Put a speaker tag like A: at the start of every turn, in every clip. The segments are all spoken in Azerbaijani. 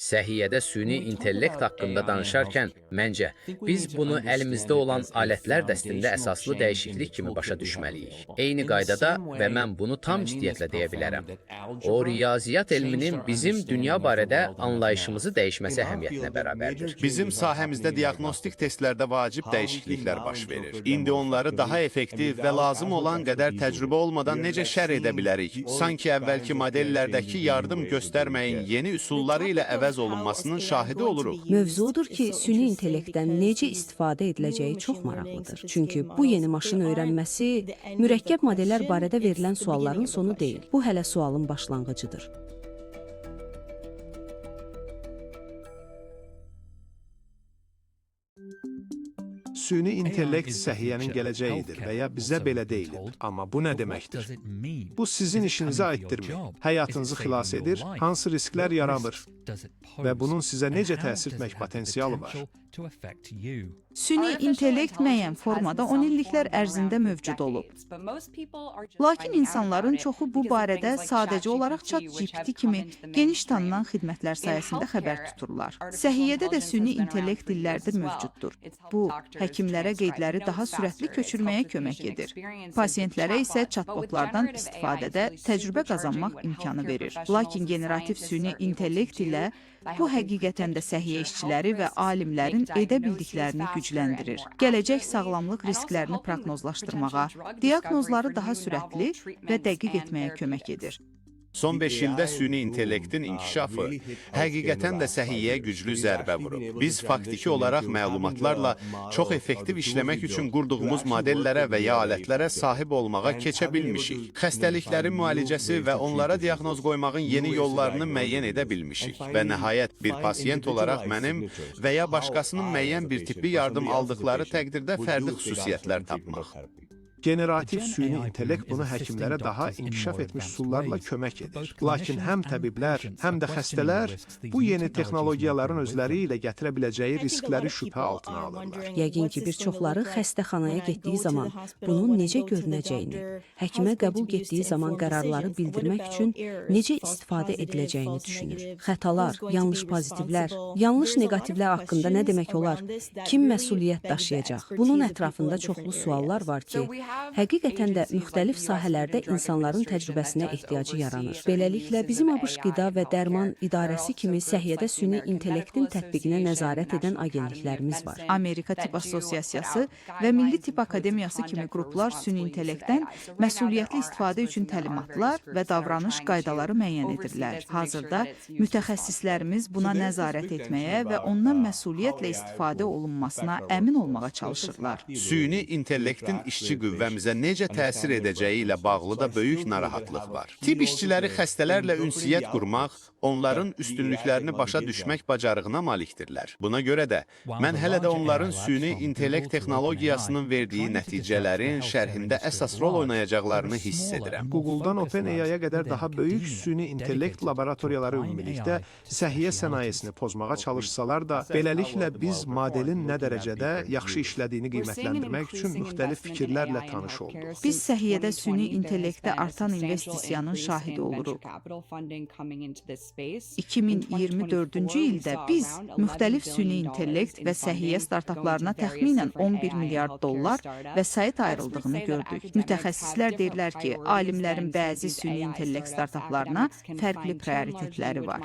A: Səhiyyədə süni intellekt haqqında danışarkən, məncə, biz bunu əlimizdə olan alətlər dəstində əsaslı dəyişiklik kimi başa düşməliyik. Eyni qaydada və mən bunu tam ciddiyyətlə deyə bilərəm. O, riyaziyyat elminin bizim dünya barədə anlayışımızı dəyişməsi əhəmiyyətinə bərabərdir.
B: Bizim sahəmizdə diaqnostik testlərdə vacib dəyişikliklər baş verir. İndi onları daha effektiv və lazım olan qədər təcrübə olmadan necə şərh edə bilərik? Sanki əvvəlki modellərdəki yardım göstərməyin yeni üsulları ilə əvəz olunmasının şahidi oluruq.
C: Mövzudur ki, süni intellektdən necə istifadə ediləcəyi çox maraqlıdır. Çünki bu yeni maşın öyrənməsi mürəkkəb modellər barədə verilən sualların sonu deyil. Bu hələ sualın başlanğıcıdır.
D: Süni intellekt səhiyyənin gələcəyidir və ya bizə belə deyilir. Amma bu nə deməkdir? Bu sizin işinizi aiddirmi? Həyatınızı xilas edir, hansı risklər yaradır və bunun sizə necə təsir etmək potensialı var?
E: Süni intellekt müəyyən formada 10 illiklər ərzində mövcud olub. Lakin insanların çoxu bu barədə sadəcə olaraq ChatGPT kimi geniş tanınan xidmətlər sayəsində xəbər tuturlar. Səhiyyədə də süni intellekt illərdir mövcuddur. Bu, həkimlərə qeydləri daha sürətli köçürməyə kömək edir. Pasientlərə isə chatbotlardan istifadədə təcrübə qazanmaq imkanı verir. Lakin generativ süni intellekt ilə bu həqiqətən də səhiyyə işçiləri və alimlərin edə bildiklərini gücləndirir. Gələcək sağlamlıq risklərini proqnozlaşdırmağa, diaqnozları daha sürətli və dəqiq etməyə kömək edir.
B: Son 5 ildə süni intellektin inkişafı həqiqətən də səhiyyəyə güclü zərbə vurub. Biz faktiki olaraq məlumatlarla çox effektiv işləmək üçün qurduğumuz modellərə və ya alətlərə sahib olmağa keçə bilmişik. Xəstəliklərin müalicəsi və onlara diaqnoz qoymağın yeni yollarını müəyyən edə bilmişik. Və nəhayət bir pasiyent olaraq mənim və ya başqasının müəyyən bir tipli yardım aldıqları təqdirdə fərqli xüsusiyyətlər tapmaq.
D: Generativ süni intellekt bunu həkimlərə daha inkişaf etmiş üsullarla kömək edir. Lakin həm təbiblər, həm də xəstələr bu yeni texnologiyaların özləri ilə gətirə biləcəyi riskləri şübhə altına alırlar.
C: Yəqin ki, bir çoxları xəstəxanaya getdiyi zaman bunun necə görünəcəyini, həkimə qəbul getdiyi zaman qərarları bildirmək üçün necə istifadə ediləcəyini düşünür. Xətalar, yanlış pozitivlər, yanlış neqativlər haqqında nə demək olar? Kim məsuliyyət daşıyacaq? Bunun ətrafında çoxlu suallar var ki, həqiqətən də müxtəlif sahələrdə insanların təcrübəsinə ehtiyacı yaranır. Beləliklə, bizim ABŞ Qida və Dərman İdarəsi kimi səhiyyədə süni intellektin tətbiqinə nəzarət edən agentliklərimiz var.
E: Amerika Tibb Assosiasiyası və Milli Tibb Akademiyası kimi qruplar süni intellektdən məsuliyyətli istifadə üçün təlimatlar və davranış qaydaları müəyyən edirlər. Hazırda mütəxəssislərimiz buna nəzarət etməyə və ondan məsuliyyətlə istifadə olunmasına əmin olmağa çalışırlar.
B: Süni intellektin işçi qüvvəmizə necə təsir edəcəyi ilə bağlı da böyük narahatlıq var. Tibb işçiləri xəstələrlə ünsiyyət qurmaq, onların üstünlüklərini başa düşmək bacarığına malikdirlər. Buna görə də mən hələ də onların süni intellekt texnologiyasının verdiyi nəticələrin şərhində əsas rol oynayacaqlarını hiss edirəm.
D: Google-dan OpenAI-ya qədər daha böyük süni intellekt laboratoriyaları ümumilikdə səhiyyə sənayesini pozmağa çalışsalar da, beləliklə biz modelin nə dərəcədə yaxşı işlədiyini qiymətləndirmək üçün müxtəlif fikirlərlə tanış olduq.
E: Biz səhiyyədə süni intellektə artan investisiyanın şahidi oluruq. 2024-cü ildə biz müxtəlif süni intellekt və səhiyyə startaplarına təxminən 11 milyard dollar vəsait ayrıldığını gördük. Mütəxəssislər deyirlər ki, alimlərin bəzi süni intellekt startaplarına fərqli prioritetləri var.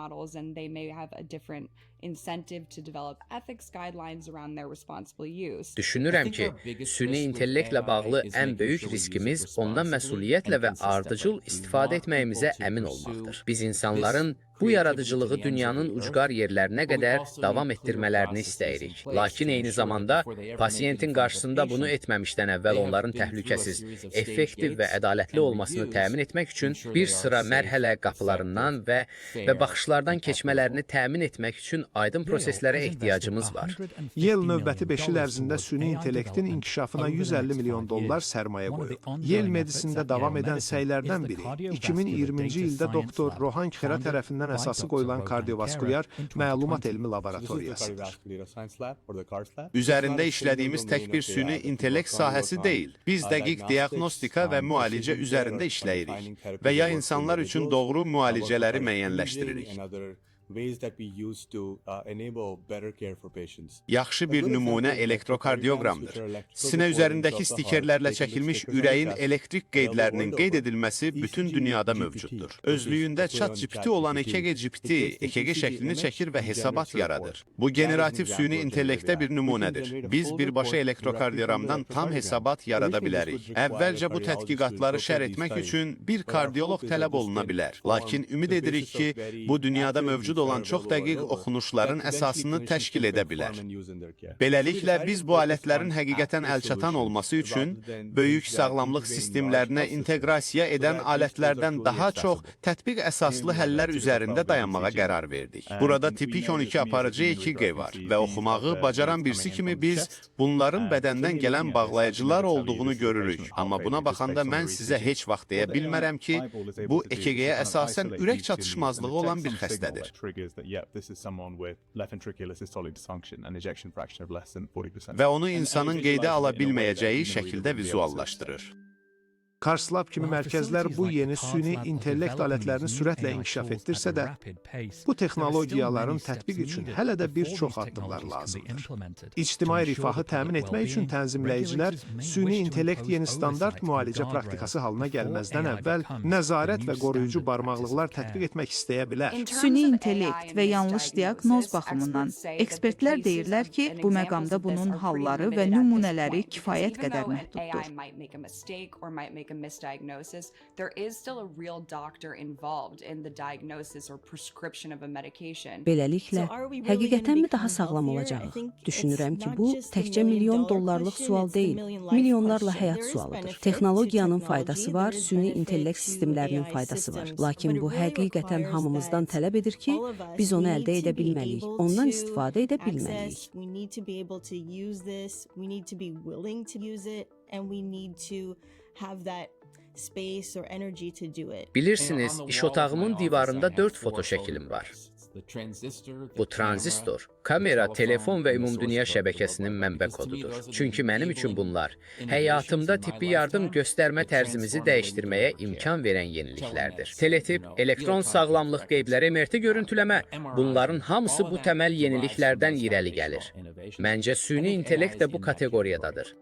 A: Düşünürəm ki, süni intellektlə bağlı ən böyük riskimiz ondan məsuliyyətlə və ardıcıl istifadə etməyimizə əmin olmaqdır. Biz insanların bu yaradıcılığı dünyanın ucqar yerlərinə qədər davam etdirmələrini istəyirik. Lakin eyni zamanda pasiyentin qarşısında bunu etməmişdən əvvəl onların təhlükəsiz, effektiv və ədalətli olmasını təmin etmək üçün bir sıra mərhələ qapılarından və baxışlardan keçmələrini təmin etmək üçün aydın proseslərə ehtiyacımız var.
D: Yale növbəti 5 il ərzində süni intellektin inkişafına 150 milyon dollar sərmayə qoyub. Yale Medisində davam edən səylərdən biri 2020-ci ildə doktor Rohan Khera tərəfindən əsası qoyulan kardiovaskulyar məlumat elmi laboratoriyasıdır.
B: Üzərində işlədiyimiz tək bir süni intellekt sahəsi deyil. Biz dəqiq diaqnostika və müalicə üzərində işləyirik və ya insanlar üçün doğru müalicələri müəyyənləşdiririk. Yaxşı bir nümunə elektrokardioqramdır. Sinə üzərindəki stikerlərlə çəkilmiş ürəyin elektrik qeydlərinin qeyd edilməsi bütün dünyada mövcuddur. Özlüyündə ChatGPT olan EKG-GPT EKG şəklini çəkir və hesabat yaradır. Bu generativ süni intellektə bir nümunədir. Biz birbaşa elektrokardioqramdan tam hesabat yarada bilərik. Əvvəlcə bu tədqiqatları şərh etmək üçün bir kardioloq tələb oluna bilər. Lakin ümid edirik ki, bu dünyada mövcud olan çox dəqiq oxunuşların əsasını təşkil edə bilər. Beləliklə, biz bu alətlərin həqiqətən əlçatan olması üçün böyük sağlamlıq sistemlərinə inteqrasiya edən alətlərdən daha çox tətbiq əsaslı həllər üzərində dayanmağa qərar verdik. Burada tipik 12 aparıcı EKG var və oxumağı bacaran birisi kimi biz bunların bədəndən gələn bağlayıcılar olduğunu görürük. Amma buna baxanda mən sizə heç vaxt deyə bilmərəm ki, bu EKG-yə əsasən ürək çatışmazlığı olan bir xəstədir. Və onu insanın qeydə ala bilməyəcəyi şəkildə vizuallaşdırır.
D: Karslab kimi mərkəzlər bu yeni süni intellekt alətlərini sürətlə inkişaf etdirsə də, bu texnologiyaların tətbiq üçün hələ də bir çox addımlar lazımdır. İctimai rifahı təmin etmək üçün tənzimləyicilər süni intellekt yeni standart müalicə praktikası halına gəlməzdən əvvəl nəzarət və qoruyucu barmaqlıqlar tətbiq etmək istəyə bilər.
E: Süni intellekt və yanlış diaqnoz baxımından ekspertlər deyirlər ki, bu məqamda bunun halları və nümunələri kifayət qədər məhduddur.
F: Misdiagnosis, there is still a real doctor involved in the diagnosis or prescription of a medication.
C: Beləliklə, həqiqətənmi daha sağlam olacağıq? Düşünürəm ki, bu təkcə milyon dollarlıq sual deyil, milyonlarla həyat sualıdır. Texnologiyanın faydası var, süni intellekt sistemlərinin faydası var. Lakin bu həqiqətən hamımızdan tələb edir ki, biz onu əldə edə bilməliyik, ondan istifadə edə bilməliyik.
A: Bilirsiniz, iş otağımın divarında 4 foto şəklim var. Bu tranzistor, kamera, telefon və ümumdünya şəbəkəsinin mənbə kodudur. Çünki mənim üçün bunlar həyatımda tibbi yardım göstərmə tərzimizi dəyişdirməyə imkan verən yeniliklərdir. Teletip, elektron sağlamlıq qeybləri, MRT görüntüləmə, bunların hamısı bu təməl yeniliklərdən irəli gəlir. Məncə, süni intellekt də bu kateqoriyadadır.